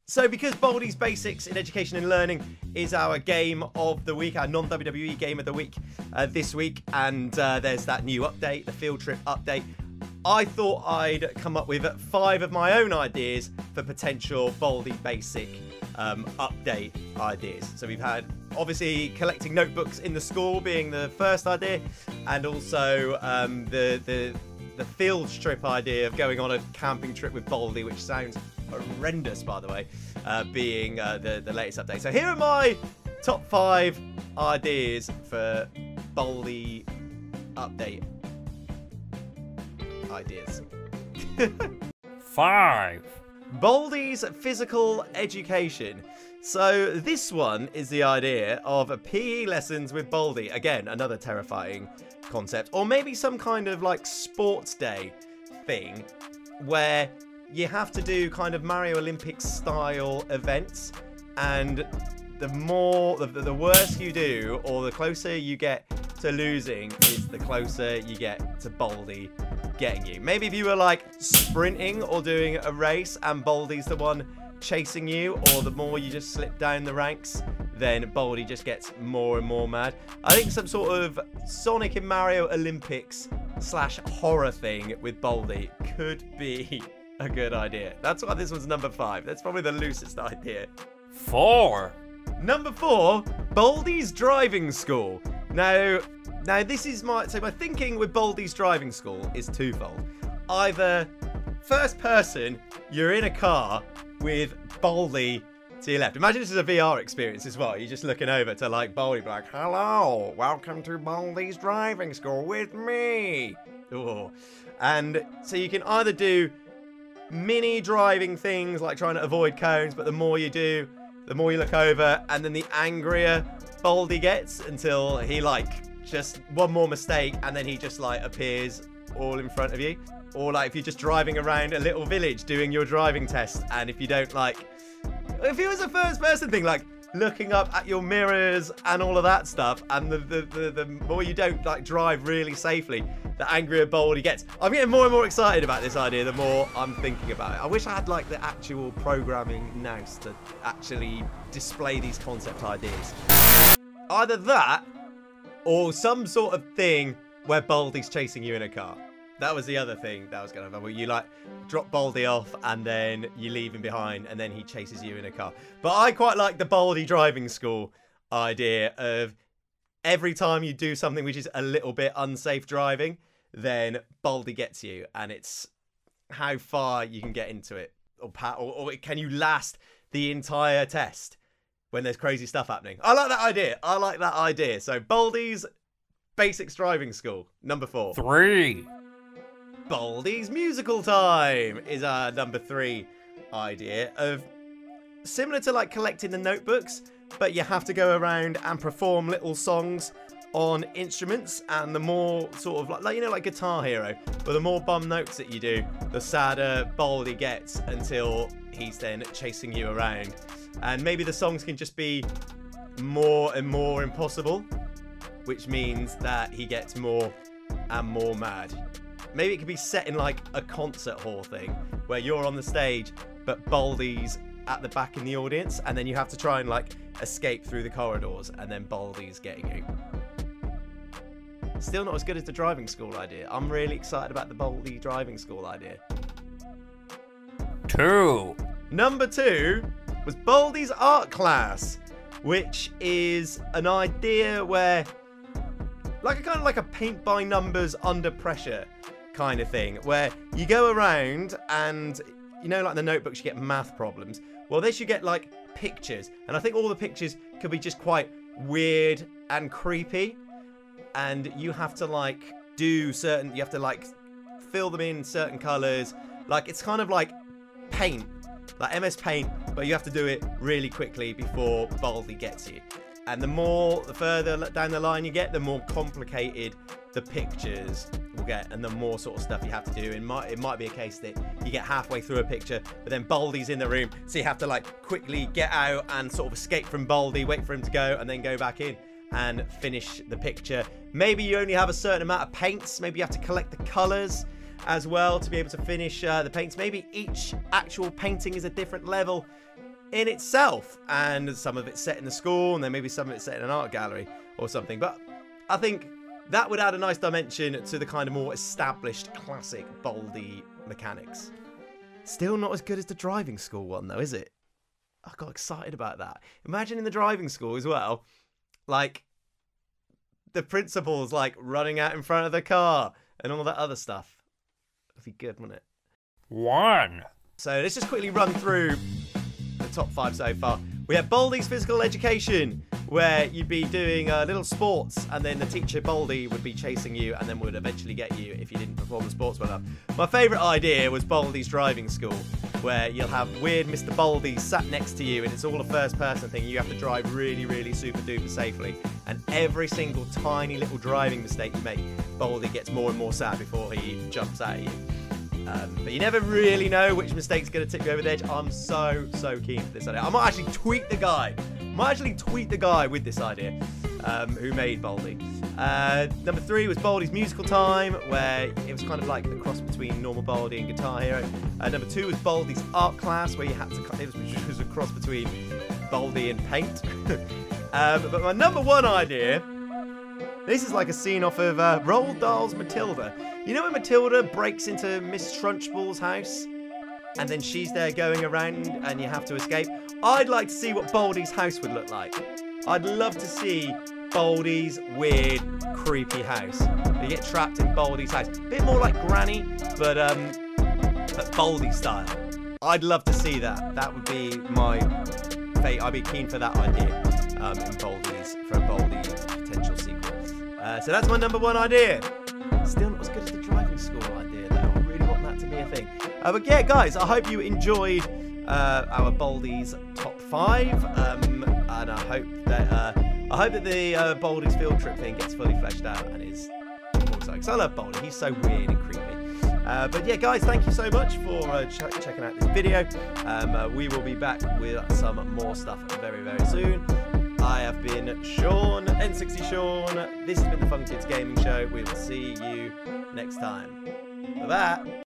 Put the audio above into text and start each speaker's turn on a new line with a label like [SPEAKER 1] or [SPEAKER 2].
[SPEAKER 1] So because Baldi's Basics in Education and Learning is our game of the week, our non-WWE game of the week this week, and there's that new update, the field trip update, I thought I'd come up with 5 of my own ideas for potential Baldi Basic update ideas. So we've had, obviously, collecting notebooks in the school being the first idea, and also the field trip idea of going on a camping trip with Baldi, which sounds horrendous, by the way, being the latest update. So here are my top 5 ideas for Baldi update ideas.
[SPEAKER 2] 5.
[SPEAKER 1] Baldi's physical education. So this one is the idea of PE lessons with Baldi. Again, another terrifying concept. Or maybe some kind of like sports day thing where you have to do kind of Mario Olympics style events, and the worse you do, or the closer you get to losing, is the closer you get to Baldi getting you. Maybe if you were like sprinting or doing a race and Baldi's the one chasing you, or the more you just slip down the ranks, then Baldi just gets more and more mad. I think some sort of Sonic and Mario Olympics / horror thing with Baldi could be a good idea. That's why this was number 5. That's probably the loosest idea.
[SPEAKER 2] 4.
[SPEAKER 1] Number 4, Baldi's driving school. Now this is my thinking with Baldi's driving school is twofold. Either first person, you're in a car with Baldi to your left. Imagine this is a VR experience as well. You're just looking over to like Baldi, like, hello, welcome to Baldi's driving school with me. Ooh. And so you can either do mini driving things like trying to avoid cones, but the more you do, the more you look over, and then the angrier Baldi gets until he like just one more mistake and then he just like appears all in front of you. Or like if you're just driving around a little village doing your driving test, and if you don't like, if it was a first person thing, like looking up at your mirrors and all of that stuff, and the more you don't like drive really safely, the angrier Baldi gets. I'm getting more and more excited about this idea the more I'm thinking about it. I wish I had like the actual programming nous to actually display these concept ideas. Either that or some sort of thing where Baldi's chasing you in a car. That was the other thing that was going to happen, where you like drop Baldi off and then you leave him behind and then he chases you in a car. But I quite like the Baldi driving school idea of every time you do something which is a little bit unsafe driving, then Baldi gets you, and it's how far you can get into it, or can you last the entire test when there's crazy stuff happening. I like that idea. I like that idea. So Baldi's Basics driving school, number 4.
[SPEAKER 2] 3.
[SPEAKER 1] Baldi's musical time is our number 3 idea, of similar to like collecting the notebooks, but you have to go around and perform little songs on instruments, and the more sort of like you know, like Guitar Hero, but the more bum notes that you do, the sadder Baldi gets until he's then chasing you around. And maybe the songs can just be more and more impossible, which means that he gets more and more mad. Maybe it could be set in like a concert hall thing, where you're on the stage, but Baldi's at the back in the audience, and then you have to try and like escape through the corridors, and then Baldi's getting you. Still not as good as the driving school idea. I'm really excited about the Baldi driving school idea.
[SPEAKER 2] 2.
[SPEAKER 1] Number 2 was Baldies Art Class, which is an idea where like a kind of like a paint by numbers under pressure kind of thing, where you go around and, you know, like the notebooks you get math problems. Well, this you get like pictures, and I think all the pictures could be just quite weird and creepy, and you have to like you have to like fill them in certain colors. Like it's kind of like paint, like MS Paint, but you have to do it really quickly before Baldi gets you. And the further down the line you get, the more complicated the pictures will get, and the more sort of stuff you have to do. It might be a case that you get halfway through a picture, but then Baldi's in the room, so you have to like quickly get out and sort of escape from Baldi, wait for him to go, and then go back in and finish the picture. Maybe you only have a certain amount of paints. Maybe you have to collect the colors as well to be able to finish the paints. Maybe each actual painting is a different level. in itself, and some of it's set in the school, and then maybe some of it's set in an art gallery or something. But I think that would add a nice dimension to the kind of more established classic Baldi mechanics. Still not as good as the driving school one though, is it? I got excited about that. Imagine in the driving school as well, like the principal's like running out in front of the car and all that other stuff. That'd be good, wouldn't it?
[SPEAKER 2] 1.
[SPEAKER 1] So let's just quickly run through the top 5 so far. We have Baldi's Physical Education, where you'd be doing little sports, and then the teacher Baldi would be chasing you and then would eventually get you if you didn't perform the sports well enough. My favourite idea was Baldi's Driving School, where you'll have weird Mr. Baldi sat next to you, and it's all a first-person thing. You have to drive really, really super-duper safely, and every single tiny little driving mistake you make, Baldi gets more and more sad before he jumps at you. But you never really know which mistake's going to tip you over the edge. I'm so keen for this idea. I might actually tweet the guy. With this idea who made Baldi. Number 3 was Baldi's Musical Time, where it was kind of like the cross between normal Baldi and Guitar Hero. Number 2 was Baldi's Art Class, where you had to, it was a cross between Baldi and paint. But my number 1 idea, this is like a scene off of Roald Dahl's Matilda. You know when Matilda breaks into Miss Trunchbull's house? And then she's there going around and you have to escape? I'd like to see what Baldi's house would look like. I'd love to see Baldi's weird, creepy house. You get trapped in Baldi's house. A bit more like Granny, but Baldi style. I'd love to see that. That would be my fate. I'd be keen for that idea for a Baldi potential sequel. So that's my number 1 idea. Still not as good as the driving school idea, though. I really want that to be a thing. But yeah, guys, I hope you enjoyed our Baldi's top 5, and I hope that the Baldi's field trip thing gets fully fleshed out and is more exciting. Because I love Baldi; he's so weird and creepy. But yeah, guys, thank you so much for checking out this video. We will be back with some more stuff very, very soon. I have been Sean, N60 Sean. This has been the Fun Kids Gaming Show. We will see you next time. Bye-bye.